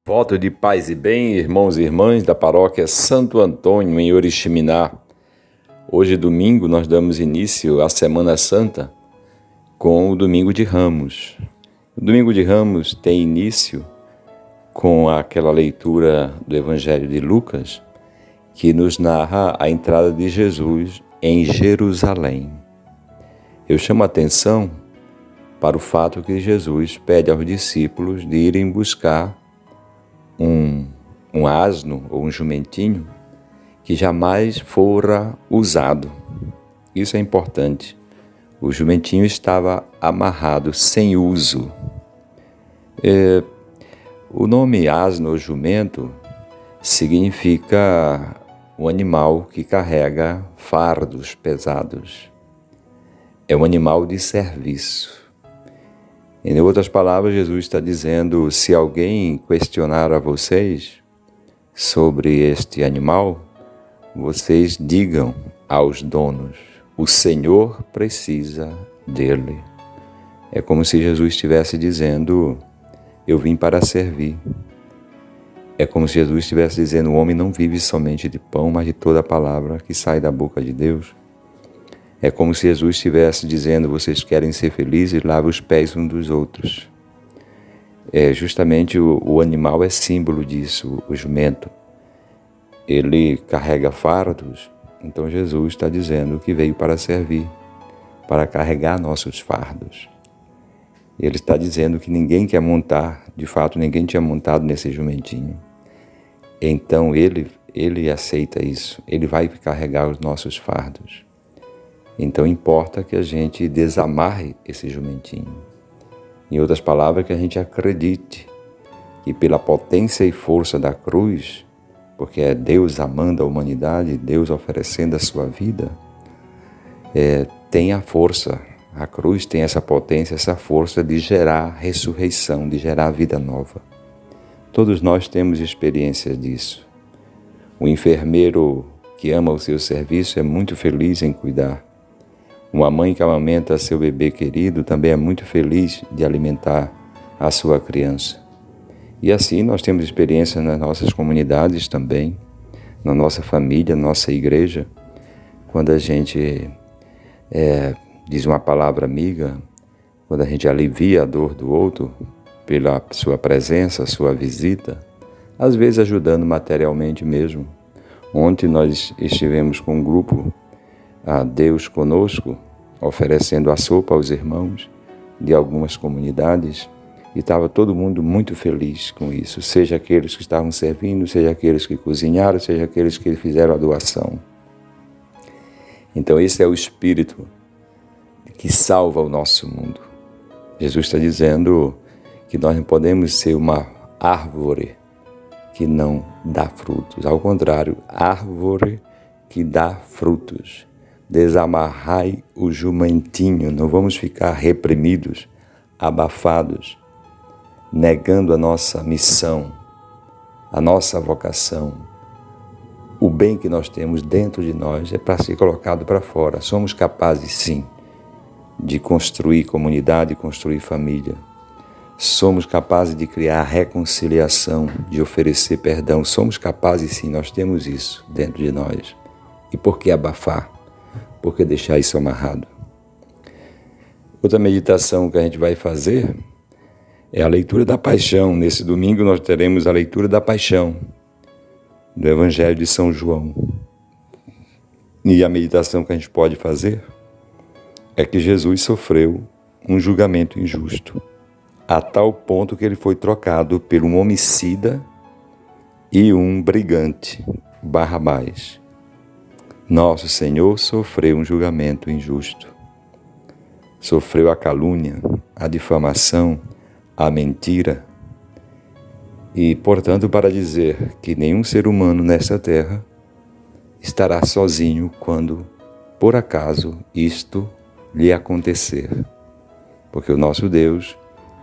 Voto de paz e bem, irmãos e irmãs da paróquia Santo Antônio, em Oriximiná. Hoje, domingo, nós damos início à Semana Santa com o Domingo de Ramos. O Domingo de Ramos tem início com aquela leitura do Evangelho de Lucas, que nos narra a entrada de Jesus em Jerusalém. Eu chamo a atenção para o fato que Jesus pede aos discípulos de irem buscar um asno ou um jumentinho que jamais fora usado. Isso é importante. O jumentinho estava amarrado, sem uso. O nome asno ou jumento significa um animal que carrega fardos pesados. É um animal de serviço. Em outras palavras, Jesus está dizendo, se alguém questionar a vocês sobre este animal, vocês digam aos donos, o Senhor precisa dele. É como se Jesus estivesse dizendo, eu vim para servir. É como se Jesus estivesse dizendo, o homem não vive somente de pão, mas de toda a palavra que sai da boca de Deus. É como se Jesus estivesse dizendo, vocês querem ser felizes, lavem os pés uns dos outros. Justamente o animal é símbolo disso, o jumento. Ele carrega fardos, então Jesus está dizendo que veio para servir, para carregar nossos fardos. Ele está dizendo que ninguém quer montar, de fato ninguém tinha montado nesse jumentinho. Então ele aceita isso, ele vai carregar os nossos fardos. Então importa que a gente desamarre esse jumentinho. Em outras palavras, que a gente acredite que pela potência e força da cruz, porque é Deus amando a humanidade, Deus oferecendo a sua vida, tem a força, a cruz tem essa potência, essa força de gerar ressurreição, de gerar vida nova. Todos nós temos experiência disso. O enfermeiro que ama o seu serviço é muito feliz em cuidar. Uma mãe que amamenta seu bebê querido também é muito feliz de alimentar a sua criança. E assim nós temos experiência nas nossas comunidades também, na nossa família, na nossa igreja, quando a gente diz uma palavra amiga, quando a gente alivia a dor do outro pela sua presença, sua visita, às vezes ajudando materialmente mesmo. Ontem nós estivemos com um grupo a Deus conosco, oferecendo a sopa aos irmãos de algumas comunidades, e estava todo mundo muito feliz com isso, seja aqueles que estavam servindo, seja aqueles que cozinharam, seja aqueles que fizeram a doação. Então esse é o Espírito que salva o nosso mundo. Jesus está dizendo que nós não podemos ser uma árvore que não dá frutos, ao contrário, árvore que dá frutos. Desamarrai o jumentinho, não vamos ficar reprimidos, abafados, negando a nossa missão, a nossa vocação. O bem que nós temos dentro de nós é para ser colocado para fora. Somos capazes, sim, de construir comunidade, construir família. Somos capazes de criar reconciliação, de oferecer perdão. Somos capazes, sim, nós temos isso dentro de nós. E por que abafar? Por que deixar isso amarrado? Outra meditação que a gente vai fazer é a leitura da Paixão. Nesse domingo nós teremos a leitura da Paixão, do Evangelho de São João. E a meditação que a gente pode fazer é que Jesus sofreu um julgamento injusto, a tal ponto que ele foi trocado por um homicida e um brigante, Barrabás. Nosso Senhor sofreu um julgamento injusto. Sofreu a calúnia, a difamação, a mentira. E, portanto, para dizer que nenhum ser humano nesta terra estará sozinho quando, por acaso, isto lhe acontecer. Porque o nosso Deus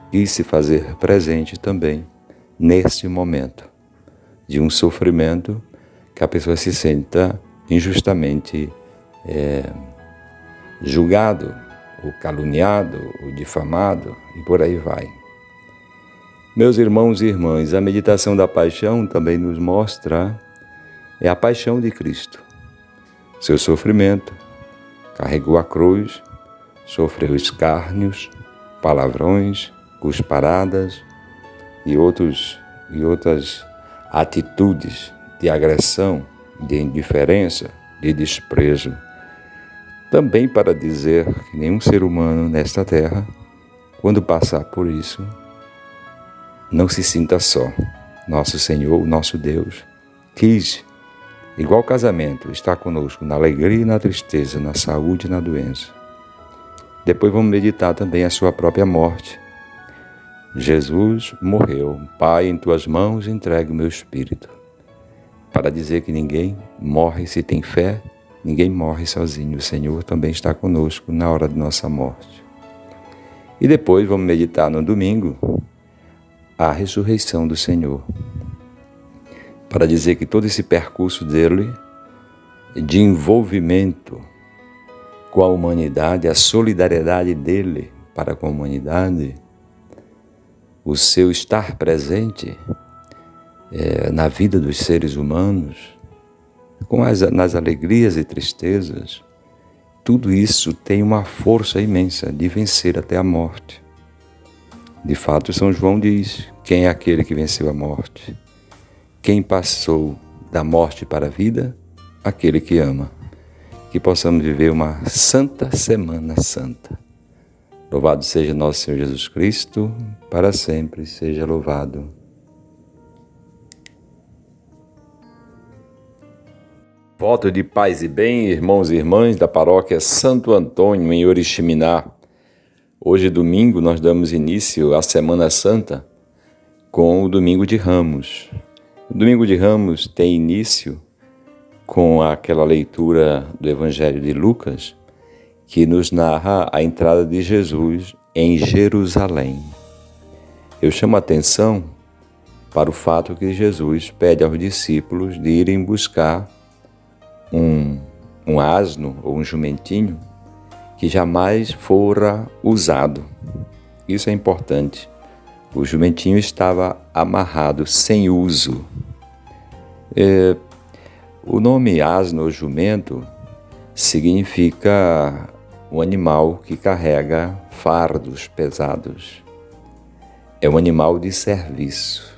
quis se fazer presente também neste momento de um sofrimento que a pessoa se senta injustamente julgado, o caluniado, o difamado e por aí vai. Meus irmãos e irmãs, a meditação da paixão também nos mostra a paixão de Cristo. Seu sofrimento, carregou a cruz, sofreu escárnios, palavrões, cusparadas e outras atitudes de agressão, de indiferença, de desprezo. Também para dizer que nenhum ser humano nesta terra, quando passar por isso, não se sinta só. Nosso Senhor, nosso Deus, quis, igual casamento, estar conosco na alegria e na tristeza, na saúde e na doença. Depois vamos meditar também a sua própria morte. Jesus morreu. Pai, em tuas mãos entregue o meu espírito. Para dizer que ninguém morre se tem fé, ninguém morre sozinho. O Senhor também está conosco na hora de nossa morte. E depois vamos meditar no domingo a ressurreição do Senhor. Para dizer que todo esse percurso dele, de envolvimento com a humanidade, a solidariedade dele para com a humanidade, o seu estar presente na vida dos seres humanos, nas alegrias e tristezas, tudo isso tem uma força imensa de vencer até a morte. De fato, São João diz: quem é aquele que venceu a morte? Quem passou da morte para a vida? Aquele que ama. Que possamos viver uma santa Semana Santa. Louvado seja nosso Senhor Jesus Cristo, para sempre seja louvado. Voto de paz e bem, irmãos e irmãs da paróquia Santo Antônio, em Oriximiná. Hoje, domingo, nós damos início à Semana Santa com o Domingo de Ramos. O Domingo de Ramos tem início com aquela leitura do Evangelho de Lucas, que nos narra a entrada de Jesus em Jerusalém. Eu chamo a atenção para o fato que Jesus pede aos discípulos de irem buscar um asno ou um jumentinho que jamais fora usado. Isso é importante. O jumentinho estava amarrado, sem uso. O nome asno ou jumento significa um animal que carrega fardos pesados. É um animal de serviço.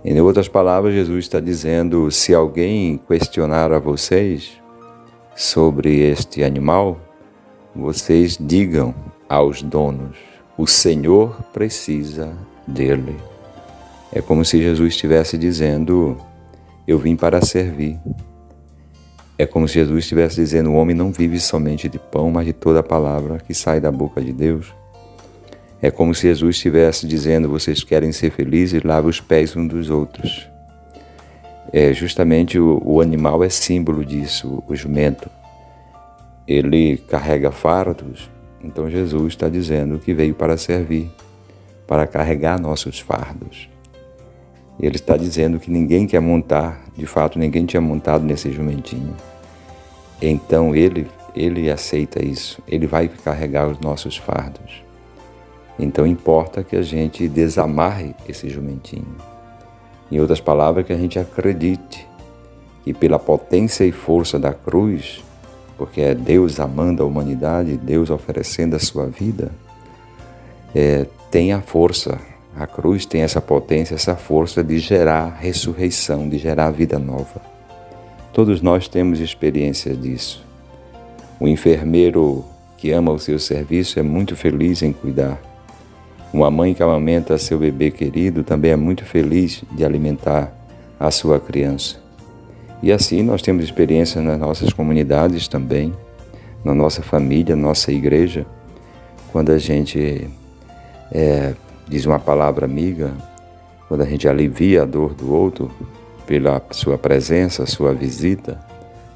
Em outras palavras, Jesus está dizendo: se alguém questionar a vocês sobre este animal, vocês digam aos donos: o Senhor precisa dele. É como se Jesus estivesse dizendo: eu vim para servir. É como se Jesus estivesse dizendo: o homem não vive somente de pão, mas de toda a palavra que sai da boca de Deus. É como se Jesus estivesse dizendo: vocês querem ser felizes, lavem os pés uns dos outros. Justamente o animal é símbolo disso, o jumento. Ele carrega fardos, então Jesus está dizendo que veio para servir, para carregar nossos fardos. Ele está dizendo que ninguém quer montar, de fato ninguém tinha montado nesse jumentinho. Então ele aceita isso, ele vai carregar os nossos fardos. Então importa que a gente desamarre esse jumentinho. Em outras palavras, que a gente acredite que pela potência e força da cruz, porque é Deus amando a humanidade, Deus oferecendo a sua vida, tem a força, a cruz tem essa potência, essa força de gerar ressurreição, de gerar vida nova. Todos nós temos experiência disso. O enfermeiro que ama o seu serviço é muito feliz em cuidar. Uma mãe que amamenta seu bebê querido também é muito feliz de alimentar a sua criança. E assim nós temos experiência nas nossas comunidades também, na nossa família, na nossa igreja, quando a gente diz uma palavra amiga, quando a gente alivia a dor do outro pela sua presença, sua visita,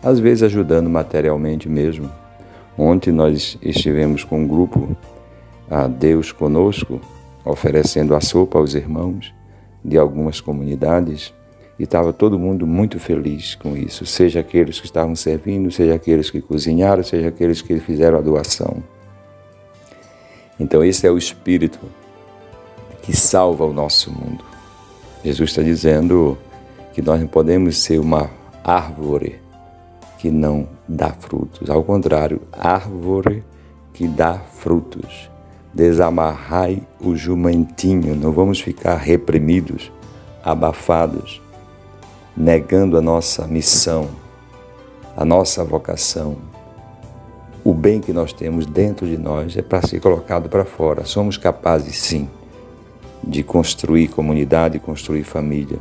às vezes ajudando materialmente mesmo. Ontem nós estivemos com um grupo a Deus conosco, oferecendo a sopa aos irmãos de algumas comunidades, e estava todo mundo muito feliz com isso, seja aqueles que estavam servindo, seja aqueles que cozinharam, seja aqueles que fizeram a doação. Então esse é o espírito que salva o nosso mundo. Jesus está dizendo que nós não podemos ser uma árvore que não dá frutos. Ao contrário, árvore que dá frutos. Desamarrai o jumentinho, não vamos ficar reprimidos, abafados, negando a nossa missão, a nossa vocação. O bem que nós temos dentro de nós é para ser colocado para fora. Somos capazes, sim, de construir comunidade, construir família.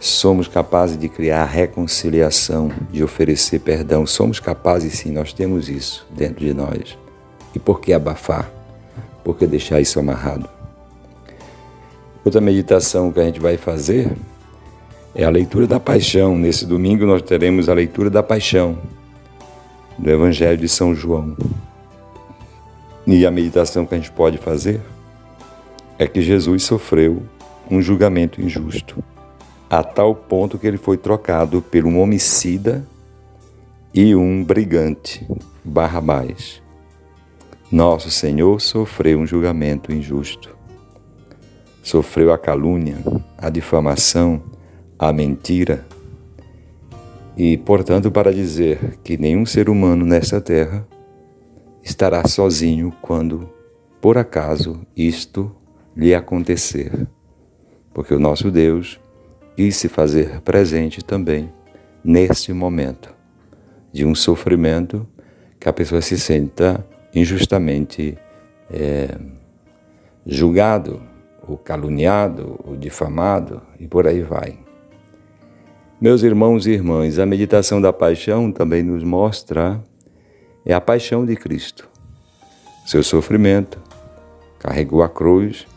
Somos capazes de criar reconciliação, de oferecer perdão. Somos capazes, sim, nós temos isso dentro de nós. E por que abafar? Por que deixar isso amarrado? Outra meditação que a gente vai fazer é a leitura da Paixão. Nesse domingo nós teremos a leitura da Paixão, do Evangelho de São João. E a meditação que a gente pode fazer é que Jesus sofreu um julgamento injusto, a tal ponto que ele foi trocado por um homicida e um brigante, Barrabás. Nosso Senhor sofreu um julgamento injusto. Sofreu a calúnia, a difamação, a mentira. E, portanto, para dizer que nenhum ser humano nesta terra estará sozinho quando, por acaso, isto lhe acontecer. Porque o nosso Deus quis se fazer presente também neste momento de um sofrimento que a pessoa se senta injustamente julgado, ou caluniado, ou difamado, e por aí vai. Meus irmãos e irmãs, a meditação da paixão também nos mostra a paixão de Cristo. Seu sofrimento, carregou a cruz,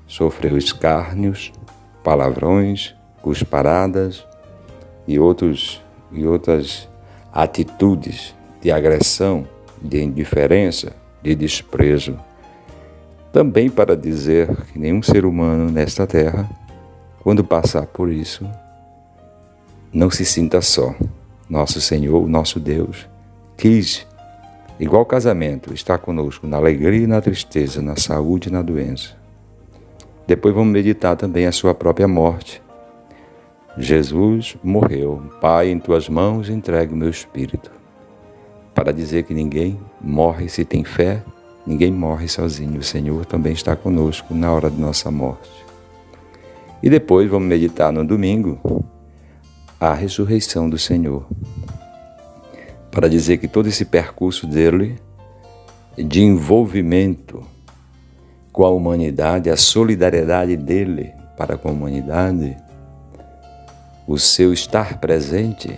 sofreu escárnios, palavrões, cusparadas e outras atitudes de agressão, de indiferença, de desprezo. Também para dizer que nenhum ser humano nesta terra, quando passar por isso, não se sinta só. Nosso Senhor, nosso Deus, quis, igual casamento, estar conosco na alegria e na tristeza, na saúde e na doença. Depois vamos meditar também a sua própria morte. Jesus morreu. Pai, em tuas mãos entregue o meu espírito. Para dizer que ninguém morre se tem fé, ninguém morre sozinho. O Senhor também está conosco na hora de nossa morte. E depois vamos meditar no domingo a ressurreição do Senhor. Para dizer que todo esse percurso dele, de envolvimento com a humanidade, a solidariedade dele para com a humanidade, o seu estar presente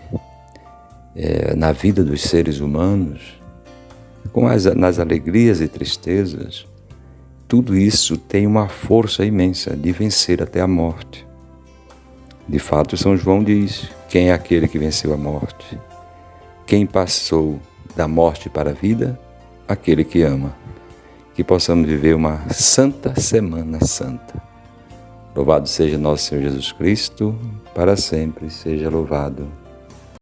na vida dos seres humanos, nas alegrias e tristezas, tudo isso tem uma força imensa de vencer até a morte. De fato, São João diz: quem é aquele que venceu a morte? Quem passou da morte para a vida? Aquele que ama. Que possamos viver uma santa Semana Santa. Louvado seja nosso Senhor Jesus Cristo, para sempre seja louvado.